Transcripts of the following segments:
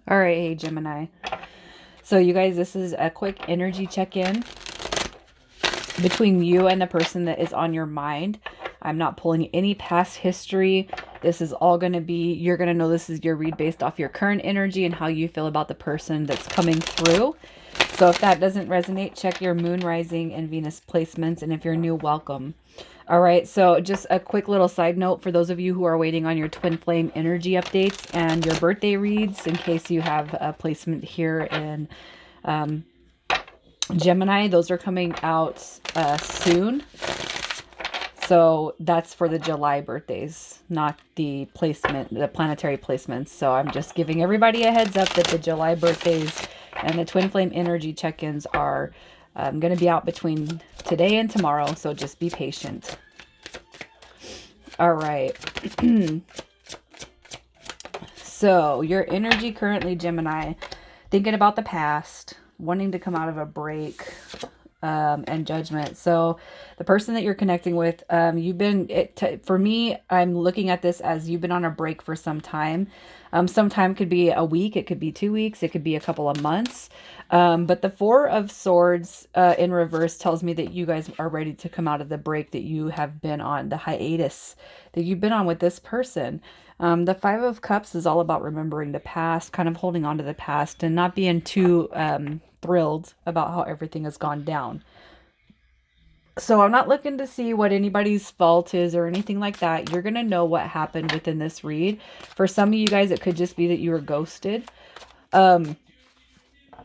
All right, hey Gemini. So you guys, this is a quick energy check-in between you and the person that is on your mind. I'm not pulling any past history. This is all going to be, you're going to know this is your read based off your current energy and how you feel about the person that's coming through. So if that doesn't resonate, check your moon rising and Venus placements. And if you're new, welcome. All right, so just a quick little side note for those of you who are waiting on your twin flame energy updates and your birthday reads, in case you have a placement here in Gemini, those are coming out soon. So that's for the July birthdays, not the placement, the planetary placements. So I'm just giving everybody a heads up that the July birthdays and the twin flame energy check-ins are going to be out between today and tomorrow. So just be patient. All right. So your energy currently, Gemini, thinking about the past, wanting to come out of a break, and judgment. So the person that you're connecting with, you've been, for me, I'm looking at this as you've been on a break for some time. Some time could be a week, it could be 2 weeks, it could be a couple of months. But the Four of Swords in reverse tells me that you guys are ready to come out of the break that you have been on, the hiatus that you've been on with this person. The Five of Cups is all about remembering the past, kind of holding on to the past and not being too thrilled about how everything has gone down. So I'm not looking to see what anybody's fault is or anything like that. You're going to know what happened within this read. For some of you guys, it could just be that you were ghosted. But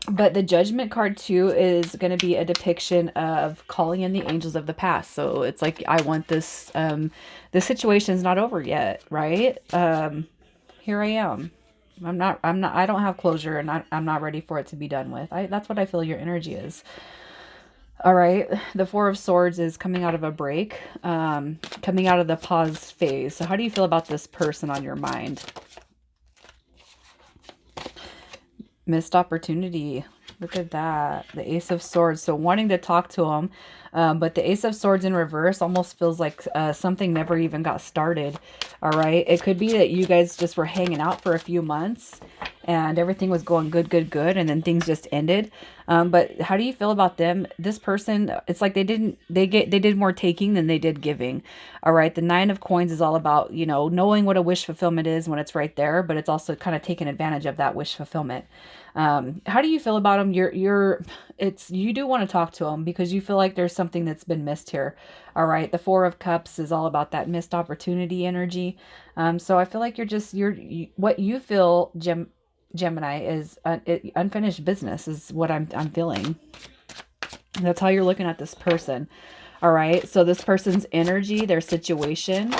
the Judgment card too is going to be a depiction of calling in the angels of the past. So it's like, I want this, the situation's not over yet, right? Here I am. I don't have closure, and I'm not ready for it to be done with. That's what I feel your energy is. All right. The Four of Swords is coming out of a break, coming out of the pause phase. So how do you feel about this person on your mind? Missed opportunity. Look at that. The Ace of Swords. So wanting to talk to him. But the Ace of Swords in reverse almost feels like something never even got started. All right. It could be that you guys just were hanging out for a few months and everything was going good, good, good. And then things just ended. But how do you feel about them? This person, it's like they did more taking than they did giving. All right. The Nine of Coins is all about, knowing what a wish fulfillment is when it's right there, but it's also kind of taking advantage of that wish fulfillment. How do you feel about them? You do want to talk to them because you feel like there's something that's been missed here. All right. The Four of Cups is all about that missed opportunity energy. So I feel like what you feel, Gemini, is unfinished business is what I'm feeling. That's how you're looking at this person. All right. So this person's energy, their situation,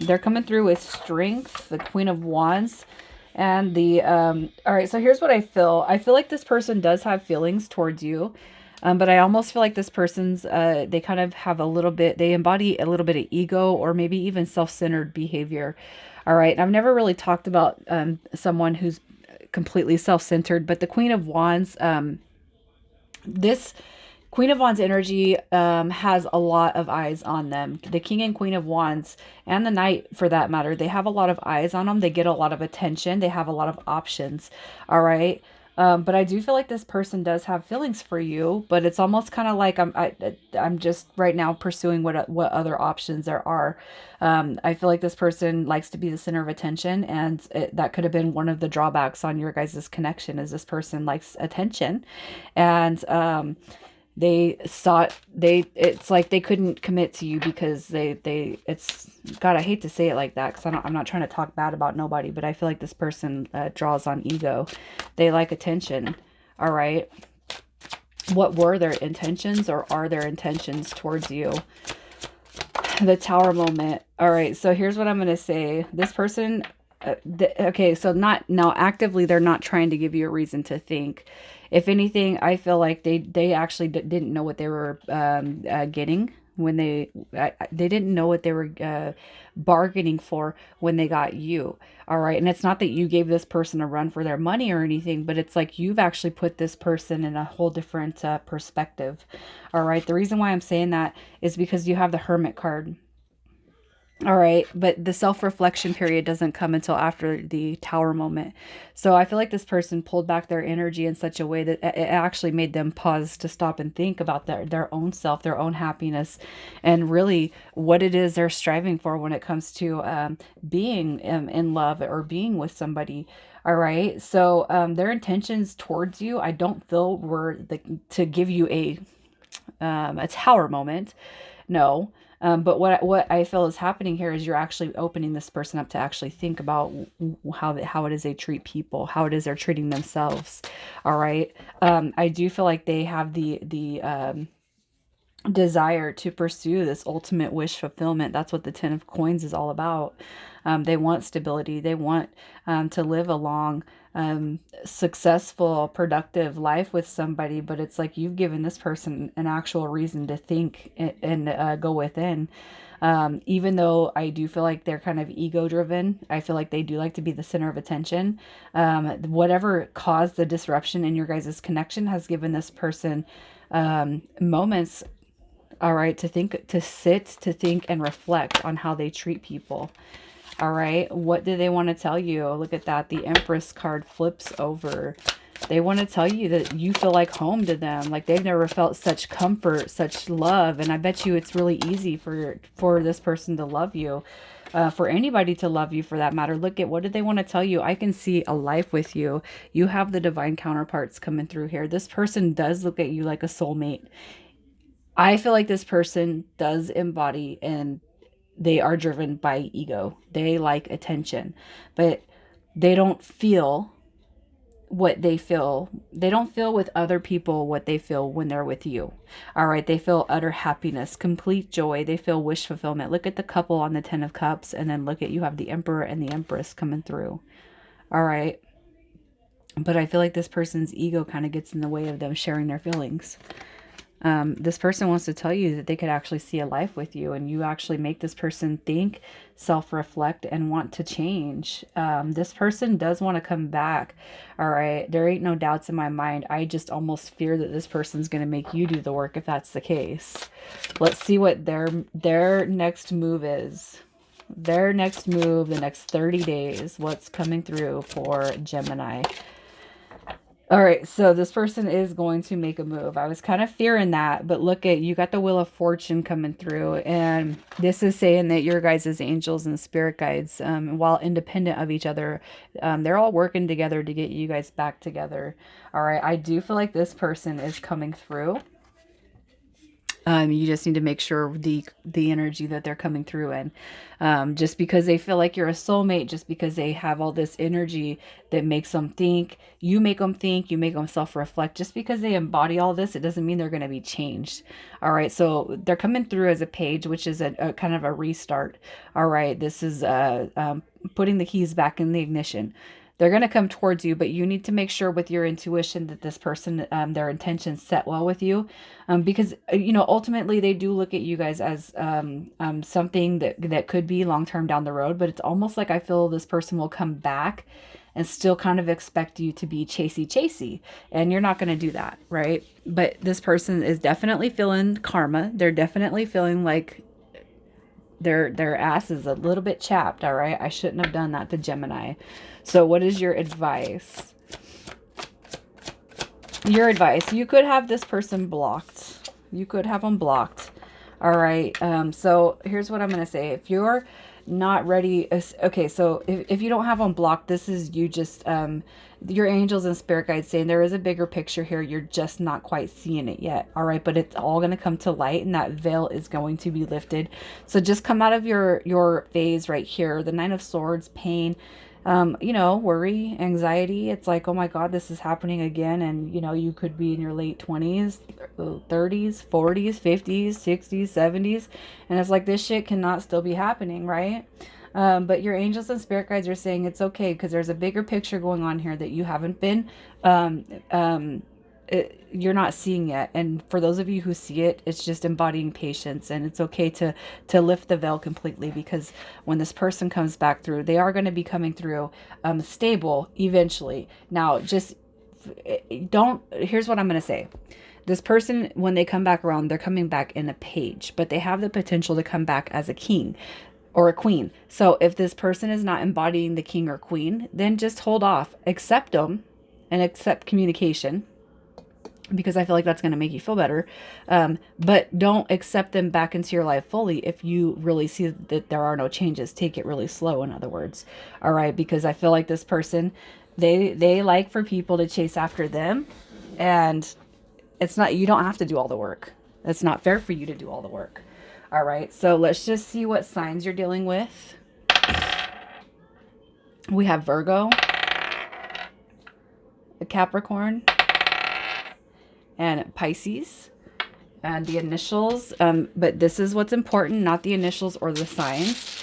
they're coming through with strength, the Queen of Wands. And all right, so here's what I feel. I feel like this person does have feelings towards you. But I almost feel like this person's, they kind of have a little bit, they embody a little bit of ego or maybe even self-centered behavior. All right. And I've never really talked about someone who's completely self-centered, but the Queen of Wands, this Queen of Wands energy has a lot of eyes on them. The King and Queen of Wands and the Knight, for that matter, they have a lot of eyes on them. They get a lot of attention. They have a lot of options. All right. But I do feel like this person does have feelings for you, but it's almost kind of like I'm just right now pursuing what other options there are. I feel like this person likes to be the center of attention, and that could have been one of the drawbacks on your guys' connection. Is this person likes attention, and it's like they couldn't commit to you because it's God, I hate to say it like that because I'm not trying to talk bad about nobody, but I feel like this person draws on ego. They like attention. All right. What were their intentions, or are their intentions towards you? The Tower moment. All right, so here's what I'm going to say. This person, okay, so not now actively, they're not trying to give you a reason to think. If anything, I feel like they actually didn't know what they were getting when they didn't know what they were bargaining for when they got you. All right. And it's not that you gave this person a run for their money or anything, but it's like you've actually put this person in a whole different perspective. All right. The reason why I'm saying that is because you have the Hermit card. All right, but the self-reflection period doesn't come until after the tower moment. So I feel like this person pulled back their energy in such a way that it actually made them pause to stop and think about their own self, their own happiness, and really what it is they're striving for when it comes to being in love or being with somebody. All right, so their intentions towards you, I don't feel were to give you a tower moment. No. But what I feel is happening here is you're actually opening this person up to actually think about how it is they treat people, how it is they're treating themselves. All right. I do feel like they have the desire to pursue this ultimate wish fulfillment. That's what the Ten of Coins is all about. They want stability. They want to live a long, successful, productive life with somebody. But it's like you've given this person an actual reason to think and go within. Even though I do feel like they're kind of ego driven, I feel like they do like to be the center of attention. Whatever caused the disruption in your guys' connection has given this person moments, all right, to think, to sit, to think and reflect on how they treat people. All right, what do they want to tell you? Look at that. The Empress card flips over. They want to tell you that you feel like home to them, like they've never felt such comfort, such love. And I bet you it's really easy for this person to love you, for anybody to love you for that matter. Look at, what did they want to tell you? I can see a life with you. You have the divine counterparts coming through here. This person does look at you like a soulmate. I feel like this person does embody, and they are driven by ego. They like attention, but they don't feel what they feel. They don't feel with other people what they feel when they're with you. All right. They feel utter happiness, complete joy. They feel wish fulfillment. Look at the couple on the Ten of Cups, and then look at, you have the Emperor and the Empress coming through. All right. But I feel like this person's ego kind of gets in the way of them sharing their feelings. This person wants to tell you that they could actually see a life with you, and you actually make this person think, self-reflect, and want to change. This person does want to come back. All right. There ain't no doubts in my mind. I just almost fear that this person's going to make you do the work if that's the case. Let's see what their next move is. Their next move, the next 30 days, what's coming through for Gemini. All right, so this person is going to make a move. I was kind of fearing that, but look at, you got the Wheel of Fortune coming through, and this is saying that your guys' angels and spirit guides, while independent of each other, they're all working together to get you guys back together. All right, I do feel like this person is coming through. You just need to make sure the energy that they're coming through in. Just because they feel like you're a soulmate, just because they have all this energy that makes them think, you make them think, you make them self-reflect. Just because they embody all this, it doesn't mean they're going to be changed. All right, so they're coming through as a page, which is a kind of a restart. All right, this is putting the keys back in the ignition. They're going to come towards you, but you need to make sure with your intuition that this person, their intentions set well with you. Because, ultimately they do look at you guys as something that could be long-term down the road, but it's almost like I feel this person will come back and still kind of expect you to be chasey, and you're not going to do that, right? But this person is definitely feeling karma. They're definitely feeling like their ass is a little bit chapped. All right, I shouldn't have done that to Gemini. So what is your advice? Your advice: you could have this person blocked. You could have them blocked. All right, so here's what I'm going to say. If you're not ready, okay, so if you don't have them blocked, this is you just your angels and spirit guides saying there is a bigger picture here, you're just not quite seeing it yet. All right, but it's all going to come to light, and that veil is going to be lifted. So just come out of your phase right here, the Nine of Swords, pain, worry, anxiety. It's like, oh my God, this is happening again. And, you could be in your late 20s, 30s, 40s, 50s, 60s, 70s. And it's like, this shit cannot still be happening, right? But your angels and spirit guides are saying it's okay, because there's a bigger picture going on here that you haven't been, you're not seeing yet. And for those of you who see it, it's just embodying patience, and it's okay to lift the veil completely, because when this person comes back through, they are going to be coming through stable eventually. Now, just don't, here's what I'm going to say. This person, when they come back around, they're coming back in a page, but they have the potential to come back as a king or a queen. So if this person is not embodying the king or queen, then just hold off, accept them and accept communication, because I feel like that's going to make you feel better. But don't accept them back into your life fully if you really see that there are no changes. Take it really slow, in other words. All right, because I feel like this person, they like for people to chase after them, and it's not, you don't have to do all the work. It's not fair for you to do all the work. All right, so let's just see what signs you're dealing with. We have Virgo, the Capricorn, and Pisces, and the initials. But this is what's important, not the initials or the signs.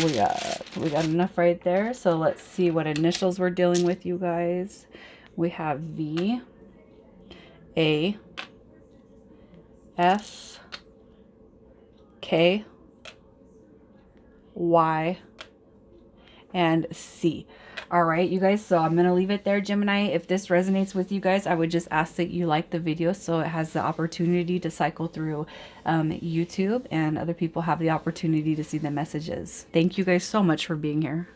We got enough right there. So let's see what initials we're dealing with, you guys. We have V, A, F, K, Y, and C. All right, you guys, so I'm going to leave it there, Gemini. If this resonates with you guys, I would just ask that you like the video so it has the opportunity to cycle through YouTube and other people have the opportunity to see the messages. Thank you guys so much for being here.